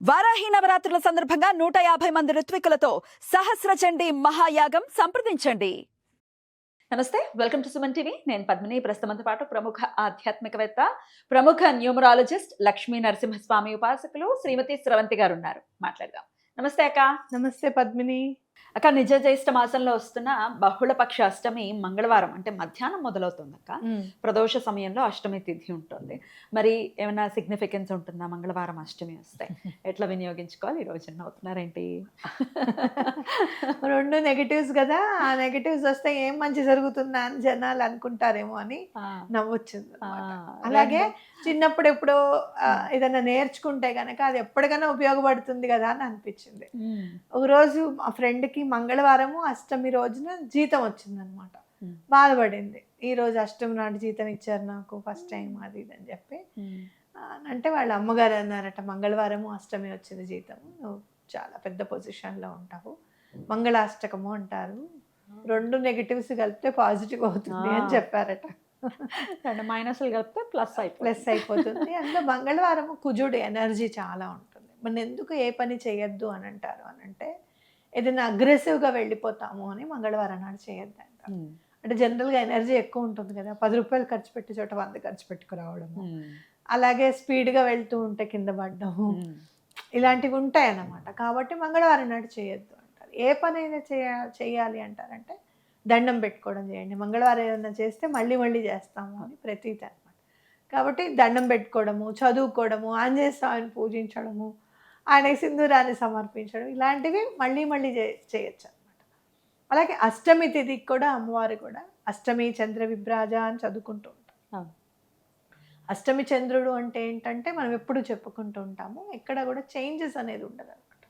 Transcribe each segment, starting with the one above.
వారాహి నవరాత్రుల సందర్భంగా 150 మంది ఋత్వికులతో సహస్ర చండీ మహాయాగం సంప్రదించండి. నమస్తే, వెల్కమ్ టు సుమన్ టీవీ. నేను పద్మిని. ప్రస్తుతంతో పాటు ప్రముఖ ఆధ్యాత్మికవేత్త, ప్రముఖ న్యూమరాలజిస్ట్ లక్ష్మీ నరసింహస్వామి ఉపాసకులు శ్రీమతి స్రవంతి గారు ఉన్నారు. మాట్లాడదాం. నమస్తే అక్క. నమస్తే పద్మిని. అక్క, నిజ జ్యేష్ఠ మాసంలో వస్తున్న బహుళపక్ష అష్టమి మంగళవారం అంటే మధ్యాహ్నం మొదలవుతుంది అక్క. ప్రదోష సమయంలో అష్టమి తిథి ఉంటుంది. మరి ఏమైనా సిగ్నిఫికెన్స్ ఉంటుందా మంగళవారం అష్టమి వస్తే? ఎట్లా వినియోగించుకోవాలి? ఈ రోజు అవుతున్నారేంటి? రెండు నెగటివ్స్ కదా, ఆ నెగటివ్స్ వస్తే ఏం మంచి జరుగుతుందా అని జనాలు అనుకుంటారేమో అని నవ్వొచ్చింది. అలాగే చిన్నప్పుడు ఎప్పుడో ఏదైనా నేర్చుకుంటే గనక అది ఎప్పటికైనా ఉపయోగపడుతుంది కదా అని అనిపించింది. ఒకరోజు మా ఫ్రెండ్కి మంగళవారము అష్టమి రోజున జీతం వచ్చిందనమాట. బాధపడింది, ఈ రోజు అష్టమి నాడు జీతం ఇచ్చారు నాకు ఫస్ట్ టైం అది ఇది అని చెప్పి. అంటే వాళ్ళ అమ్మగారు అన్నారట, మంగళవారము అష్టమి వచ్చింది జీతం, నువ్వు చాలా పెద్ద పొజిషన్లో ఉంటావు, మంగళాష్టకము అంటారు, రెండు నెగటివ్స్ కలిపితే పాజిటివ్ అవుతుంది అని చెప్పారట. మైనస్లు కలిపితే ప్లస్ అయిపోతుంది. అందులో మంగళవారం కుజుడు ఎనర్జీ చాలా ఉంటుంది. మన ఎందుకు ఏ పని చేయొద్దు అని అంటారు అని అంటే, ఏదైనా అగ్రెసివ్గా వెళ్ళిపోతాము అని మంగళవారం నాడు చేయొద్దు అంటారు. అంటే జనరల్గా ఎనర్జీ ఎక్కువ ఉంటుంది కదా, 10 రూపాయలు ఖర్చు పెట్టి చోట 100 ఖర్చు పెట్టుకురావడము, అలాగే స్పీడ్గా వెళ్తూ ఉంటే కింద పడ్డము, ఇలాంటివి ఉంటాయి అన్నమాట. కాబట్టి మంగళవారం నాడు చేయొద్దు అంటారు. ఏ పని అయినా చేయాలి అంటారంటే దండం పెట్టుకోవడం చేయండి. మంగళవారం ఏదైనా చేస్తే మళ్ళీ మళ్ళీ చేస్తాము అని ప్రతీతి అనమాట. కాబట్టి దండం పెట్టుకోవడము, చదువుకోవడము, ఆంజనేయ స్వామిని పూజించడము, ఆయనకి సింధూరాన్ని సమర్పించడం, ఇలాంటివి మళ్ళీ మళ్ళీ చేయొచ్చు అనమాట. అలాగే అష్టమి తిథికి కూడా అమ్మవారు కూడా అష్టమి చంద్ర విభ్రాజ అని చదువుకుంటూ ఉంటాం. అష్టమి చంద్రుడు అంటే ఏంటంటే మనం ఎప్పుడు చెప్పుకుంటూ ఉంటాము, ఎక్కడ కూడా చేంజెస్ అనేది ఉండదు అనమాట.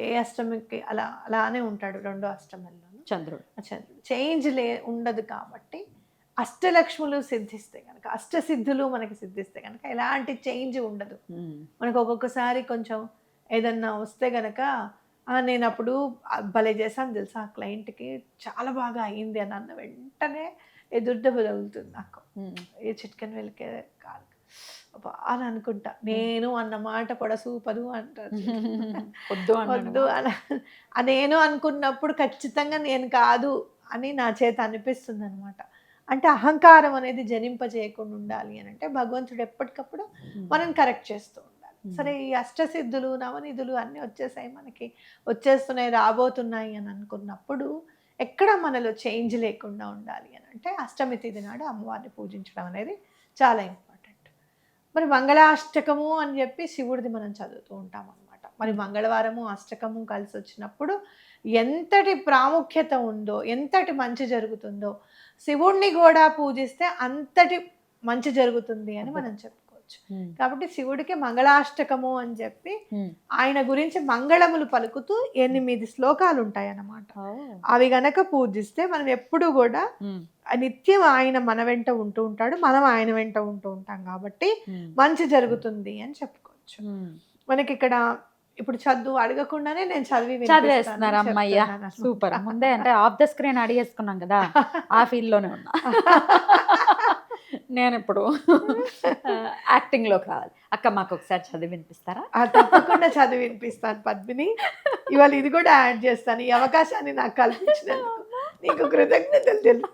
ఏ అష్టమికి అలానే ఉంటాడు రెండో అష్టమిలో చంద్రుడు చేంజ్ ఉండదు. కాబట్టి అష్టలక్ష్ములు సిద్ధిస్తే కనుక, అష్టసిద్ధులు మనకి సిద్ధిస్తే కనుక ఎలాంటి చేంజ్ ఉండదు. మనకు ఒక్కొక్కసారి కొంచెం ఏదన్నా వస్తే కనుక, నేను అప్పుడు భలే చేశాను తెలుసా, ఆ క్లయింట్కి చాలా బాగా అయింది అని అన్న వెంటనే ఎదురుదెబ్బ తగులుతుంది నాకు. ఏ చిట్కన్ వెళ్ళకే కాదు అని అనుకుంటా, నేను అన్నమాట పొడసూపదు అంటారు. వద్దు అలా నేను అనుకున్నప్పుడు ఖచ్చితంగా నేను కాదు అని నా చేత అనిపిస్తుంది అనమాట. అంటే అహంకారం అనేది జనింపజేయకుండా ఉండాలి అని అంటే భగవంతుడు ఎప్పటికప్పుడు మనం కరెక్ట్ చేస్తూ ఉండాలి. సరే, ఈ అష్టసిద్ధులు నవనిధులు అన్నీ వచ్చేసాయి, మనకి వచ్చేస్తున్నాయి, రాబోతున్నాయి అని అనుకున్నప్పుడు ఎక్కడ మనలో చేంజ్ లేకుండా ఉండాలి అని అంటే అష్టమి తిథి నాడు అమ్మవారిని పూజించడం అనేది చాలా ఇంపార్టెంట్. మరి మంగళాష్టకము అని చెప్పి శివుడిది మనం చదువుతూ ఉంటాం అనమాట. మరి మంగళవారము అష్టకము కలిసి వచ్చినప్పుడు ఎంతటి ప్రాముఖ్యత ఉందో, ఎంతటి మంచి జరుగుతుందో, శివుణ్ణి కూడా పూజిస్తే అంతటి మంచి జరుగుతుంది అని మనం చెప్పుకోవచ్చు. కాబట్టి శివుడికి మంగళాష్టకము అని చెప్పి ఆయన గురించి మంగళములు పలుకుతూ 8 శ్లోకాలు ఉంటాయి అన్నమాట. అవి గనక పూజిస్తే మనం ఎప్పుడు కూడా నిత్యం ఆయన మన వెంట ఉంటూ ఉంటాడు, మనం ఆయన వెంట ఉంటూ ఉంటాం, కాబట్టి మంచి జరుగుతుంది అని చెప్పుకోవచ్చు. మనకి ఇక్కడ ఇప్పుడు చదువు అడగకుండానే నేను చదివేస్తున్నారు. అమ్మయ్య, సూపర్. ముందే అంటే ఆఫ్ ద స్క్రీన్ అడిగేసుకున్నాం కదా, ఆ ఫీల్డ్ లోనే ఉన్నా. నేను ఇప్పుడు యాక్టింగ్ లోకి రావాలి. అక్క, మాకు ఒకసారి చదివి వినిపిస్తారా? తప్పకుండా చదివి వినిపిస్తాను పద్మిని. ఇవాళ ఇది కూడా యాడ్ చేస్తాను. ఈ అవకాశాన్ని నాకు కల్పించినందుకు నీకు కృతజ్ఞతలు తెలుసు.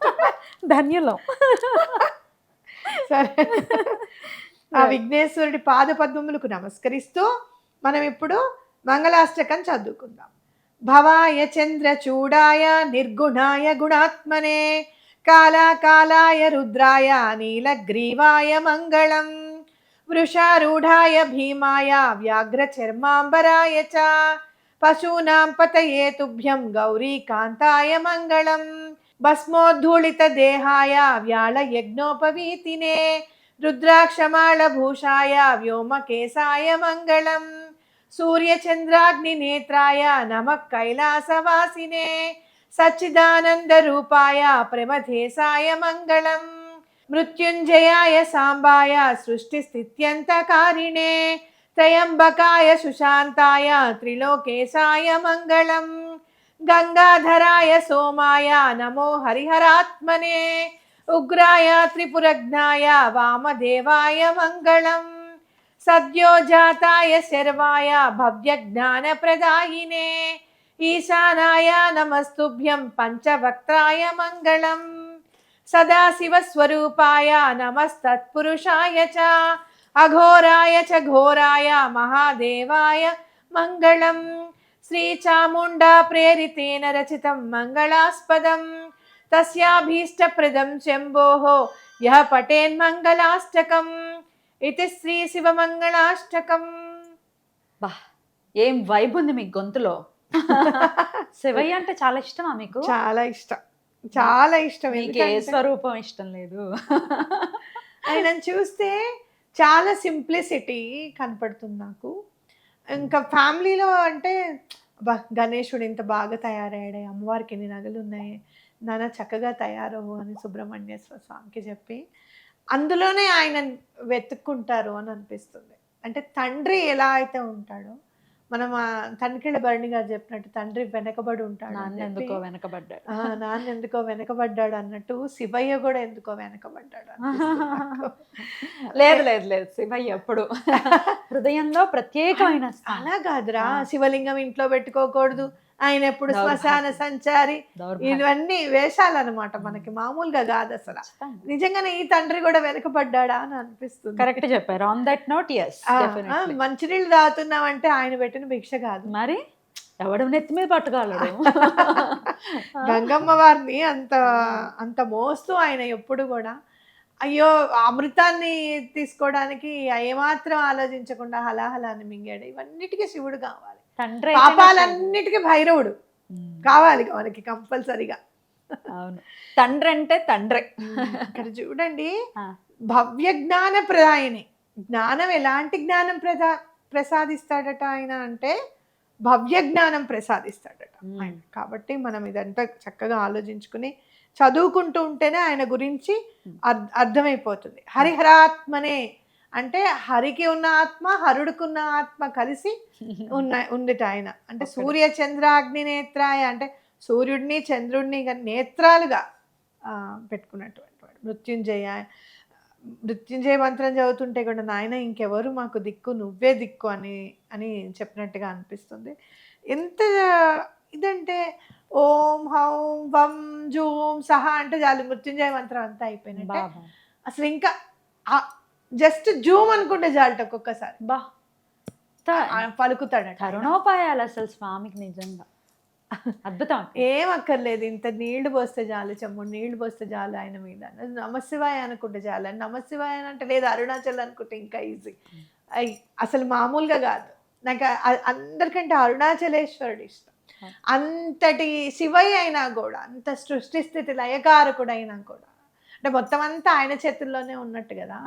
ధన్యులం. సరే, ఆ విఘ్నేశ్వరుడి పాద పద్మములకు నమస్కరిస్తూ మనం ఇప్పుడు మంగళాష్టకం చదువుకుందాం. భవాయ చంద్రచూడాయ నిర్గుణాయ గుణాత్మనే కాలాకాలాయ రుద్రాయ నీలగ్రీవాయ మంగళం వృషారూఢాయ భీమాయ వ్యాఘ్రచర్మాంబరాయ చ పశూనాం పతయే తుభ్యం గౌరీకాంతాయ మంగళం భస్మోద్ధూళిత దేహాయ వ్యాళ యజ్ఞోపవీతినే రుద్రాక్షమాళభూషాయ వ్యోమకేశాయ మంగళం సూర్యచంద్రాగ్నినేత్రాయ నమః కైలాసవాసినే సచ్చిదానంద రూపాయ ప్రమథేశాయ మంగళం మృత్యుంజయాయ సాంబాయ సృష్టిస్థిత్యంతకారిణే త్రయంబకాయ సుశాంతాయ త్రిలోకేశాయ మంగళం గంగాధరాయ సోమాయ నమో హరిహరాత్మనే ఉగ్రాయ త్రిపురజ్ఞాయ వామదేవాయ మంగళం సద్యో జాతాయ శర్వాయ భవ్య జ్ఞాన ప్రదాయినే ఈశానాయ నమస్తుభ్యం పంచవక్త్రాయ మంగళం సదాశివస్వరూపాయ నమస్తత్పురుషాయ చ అఘోరాయ చ ఘోరాయ మహాదేవాయ మంగళం శ్రీచాముండా ప్రేరితేన రచితం మంగళాస్పదం తస్యాభీష్టప్రదం శంభోః యః పఠేన్మంగళాష్టకం ఇది శ్రీ శివమంగళాష్టకం. బా, ఏం వైబ్ ఉంది మీ గొంతులో. శివయ్య అంటే చాలా ఇష్టమా మీకు? చాలా ఇష్టం, చాలా ఇష్టం. మీకు ఏ స్వరూపం ఇష్టం లేదు? ఆయనను చూస్తే చాలా సింప్లిసిటీ కనపడుతుంది నాకు. ఇంకా ఫ్యామిలీలో అంటే గణేశుడు ఇంత బాగా తయారయ్యాడే, అమ్మవారికి ఎన్ని నగలు ఉన్నాయి, నాన్న చక్కగా తయారవు అని సుబ్రహ్మణ్యేశ్వర స్వామికి చెప్పి అందులోనే ఆయన వెతుక్కుంటారు అని అనిపిస్తుంది. అంటే తండ్రి ఎలా అయితే ఉంటాడో, మనం తనికెళ్ళ భరణి గారు చెప్పినట్టు తండ్రి వెనకబడి ఉంటాడు, నాన్న ఎందుకో వెనకబడ్డాడు, నాన్న ఎందుకో వెనకబడ్డాడు అన్నట్టు శివయ్య కూడా ఎందుకో వెనకబడ్డాడు. లేదు లేదు లేదు, శివయ్య ఎప్పుడు హృదయంలో ప్రత్యేకమైన అలా కాదురా, శివలింగం ఇంట్లో పెట్టుకోకూడదు, ఆయన ఎప్పుడు శ్మశాన సంచారి, ఇవన్నీ వేషాలు అనమాట, మనకి మామూలుగా కాదు అసలు. నిజంగానే ఈ తండ్రి కూడా వెనకబడ్డా అని అనిపిస్తుంది. కరెక్ట్ చెప్పారు. ఆన్ దట్ నోట్ yes, మంచినీళ్ళు తాగుతున్నామంటే ఆయన పెట్టిన భిక్ష కాదు, మరి ఎవడు నెత్తి మీద పట్టుకోగలడు. గంగమ్మ వారిని అంత అంత మోస్తూ ఆయన ఎప్పుడు కూడా అయ్యో అమృతాన్ని తీసుకోవడానికి ఏమాత్రం ఆలోచించకుండా హలాహలాన్ని మింగాడు. ఇవన్నిటికీ శివుడు కావాలి, తండ్రి పాపాలన్నిటికీ భైరవుడు కావాలి మనకి కంపల్సరిగా. అవును, తండ్రి అంటే తండ్రి. ఇక్కడ చూడండి, భవ్య జ్ఞాన ప్రదాయని, జ్ఞానం ఎలాంటి జ్ఞానం ప్రసాదిస్తాడట ఆయన అంటే భవ్య జ్ఞానం ప్రసాదిస్తాడట ఆయన. కాబట్టి మనం ఇదంతా చక్కగా ఆలోచించుకుని చదువుకుంటూ ఉంటేనే ఆయన గురించి అర్థమైపోతుంది. హరిహరాత్మనే అంటే హరికి ఉన్న ఆత్మ, హరుడికి ఉన్న ఆత్మ కలిసి ఉందిట ఆయన. అంటే సూర్య చంద్రాగ్ని నేత్రాయ అంటే సూర్యుడిని చంద్రుడిని నేత్రాలుగా పెట్టుకున్నటువంటి వాడు. మృత్యుంజయ మంత్రం చదువుతుంటే కూడా నాయన ఇంకెవరు మాకు దిక్కు, నువ్వే దిక్కు అని చెప్పినట్టుగా అనిపిస్తుంది. ఎంత ఇదంటే ఓం హౌం వం జూం సహా అంటే చాలు, మృత్యుంజయ మంత్రం అంతా అయిపోయినట్టే. అసలు ఇంకా జస్ట్ జూమ్ అనుకుంటే చాలట ఒక్కొక్కసారి పలుకుతాడు. కరుణోపాయాలు అసలు స్వామికి నిజంగా అద్భుతం. ఏం అక్కర్లేదు, ఇంత నీళ్లు పోస్తే చాలు, చెమ్ముడు నీళ్లు పోస్తే చాలు ఆయన మీద. నమశివాయ అనుకుంటే చాలు. నమశివాయ అంటే లేదు అరుణాచల్ అనుకుంటే ఇంకా ఈజీ. అసలు మామూలుగా కాదు. నాకు అందరికంటే అరుణాచలేశ్వరుడు ఇష్టం. అంతటి శివయ్య అయినా కూడా, అంత సృష్టి స్థితి లయకారకుడు అయినా కూడా, అంటే మొత్తం అంతా ఆయన చేతుల్లోనే ఉన్నట్టు కదా.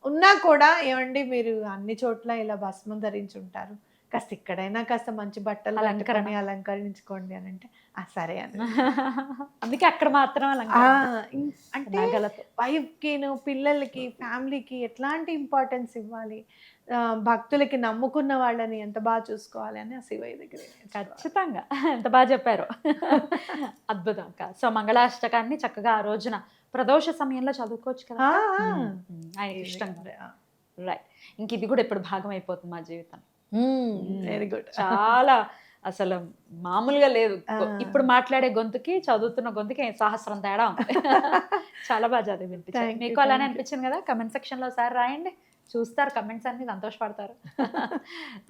ఉన్నా కూడా ఏమండి మీరు అన్ని చోట్ల ఇలా భస్మం ధరించి ఉంటారు, కాస్త ఇక్కడైనా కాస్త మంచి బట్టలు అలంకరించుకోండి అని అంటే సరే అని. అందుకే అక్కడ మాత్రం అంటే వైఫ్కి, పిల్లలకి, ఫ్యామిలీకి ఎట్లాంటి ఇంపార్టెన్స్ ఇవ్వాలి, భక్తులకి నమ్ముకున్న వాళ్ళని ఎంత బాగా చూసుకోవాలి అని ఆ శివయ్య దగ్గర. ఖచ్చితంగా ఎంత బాగా చెప్పారు. అద్భుతం అక్క. సో మంగళాష్టకాన్ని చక్కగా ఆ రోజున ప్రదోష సమయంలో చదువుకోవచ్చు కదా, ఆయన ఇష్టం. రైట్, ఇంక ఇది కూడా ఇప్పుడు భాగం అయిపోతుంది మా జీవితం. Very good. చాలా అసలు మామూలుగా లేదు. ఇప్పుడు మాట్లాడే గొంతుకి చదువుతున్న గొంతుకి సహస్రం తేడా ఉంది. చాలా బాగా చదివి వినిపించారు. మీకు అలానే అనిపించింది కదా? కమెంట్ సెక్షన్ లో ఒకసారి రాయండి, చూస్తారు కమెంట్స్ అన్ని, సంతోషపడతారు.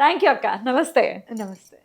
థ్యాంక్ యూ అక్క. నమస్తే. నమస్తే.